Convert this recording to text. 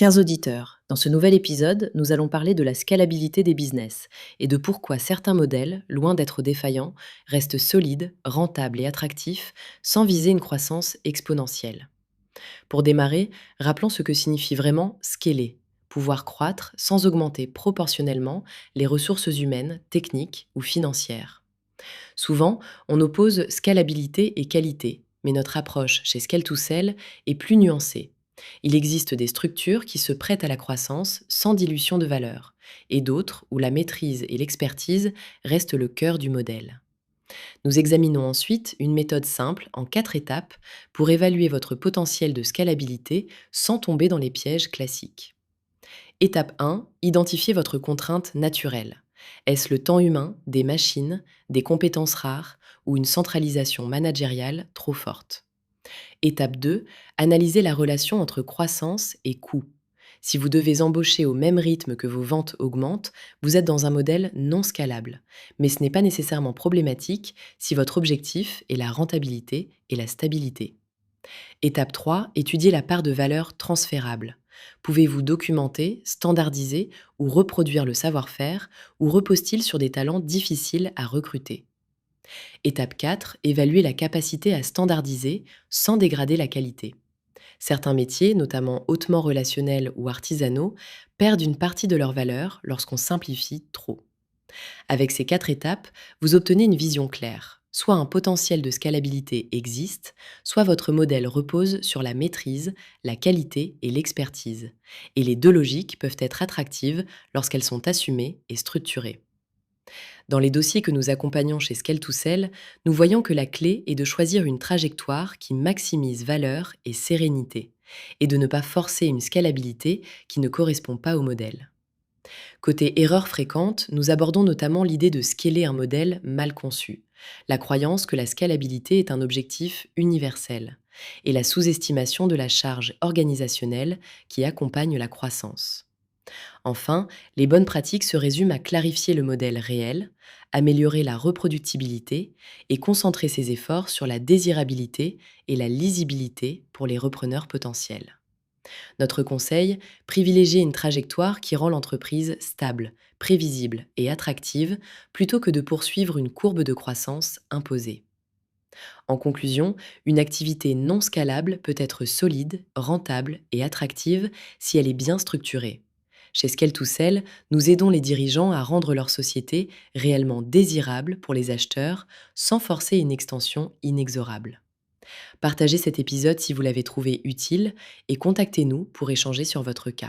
Chers auditeurs, dans ce nouvel épisode, nous allons parler de la scalabilité des business et de pourquoi certains modèles, loin d'être défaillants, restent solides, rentables et attractifs sans viser une croissance exponentielle. Pour démarrer, rappelons ce que signifie vraiment scaler, pouvoir croître sans augmenter proportionnellement les ressources humaines, techniques ou financières. Souvent, on oppose scalabilité et qualité, mais notre approche chez Scale2Sell est plus nuancée. Il existe des structures qui se prêtent à la croissance sans dilution de valeur, et d'autres où la maîtrise et l'expertise restent le cœur du modèle. Nous examinons ensuite une méthode simple en 4 étapes pour évaluer votre potentiel de scalabilité sans tomber dans les pièges classiques. Étape 1, identifiez votre contrainte naturelle. Est-ce le temps humain, des machines, des compétences rares ou une centralisation managériale trop forte? Étape 2, analysez la relation entre croissance et coût. Si vous devez embaucher au même rythme que vos ventes augmentent, vous êtes dans un modèle non scalable. Mais ce n'est pas nécessairement problématique si votre objectif est la rentabilité et la stabilité. Étape 3, étudiez la part de valeur transférable. Pouvez-vous documenter, standardiser ou reproduire le savoir-faire ou repose-t-il sur des talents difficiles à recruter? Étape 4, évaluez la capacité à standardiser sans dégrader la qualité. Certains métiers, notamment hautement relationnels ou artisanaux, perdent une partie de leur valeur lorsqu'on simplifie trop. Avec ces 4 étapes, vous obtenez une vision claire. Soit un potentiel de scalabilité existe, soit votre modèle repose sur la maîtrise, la qualité et l'expertise. Et les deux logiques peuvent être attractives lorsqu'elles sont assumées et structurées. Dans les dossiers que nous accompagnons chez Scale2Sell, nous voyons que la clé est de choisir une trajectoire qui maximise valeur et sérénité, et de ne pas forcer une scalabilité qui ne correspond pas au modèle. Côté erreurs fréquentes, nous abordons notamment l'idée de scaler un modèle mal conçu, la croyance que la scalabilité est un objectif universel, et la sous-estimation de la charge organisationnelle qui accompagne la croissance. Enfin, les bonnes pratiques se résument à clarifier le modèle réel, améliorer la reproductibilité et concentrer ses efforts sur la désirabilité et la lisibilité pour les repreneurs potentiels. Notre conseil, privilégier une trajectoire qui rend l'entreprise stable, prévisible et attractive plutôt que de poursuivre une courbe de croissance imposée. En conclusion, une activité non scalable peut être solide, rentable et attractive si elle est bien structurée. Chez Scale2Sell, nous aidons les dirigeants à rendre leur société réellement désirable pour les acheteurs sans forcer une extension inexorable. Partagez cet épisode si vous l'avez trouvé utile et contactez-nous pour échanger sur votre cas.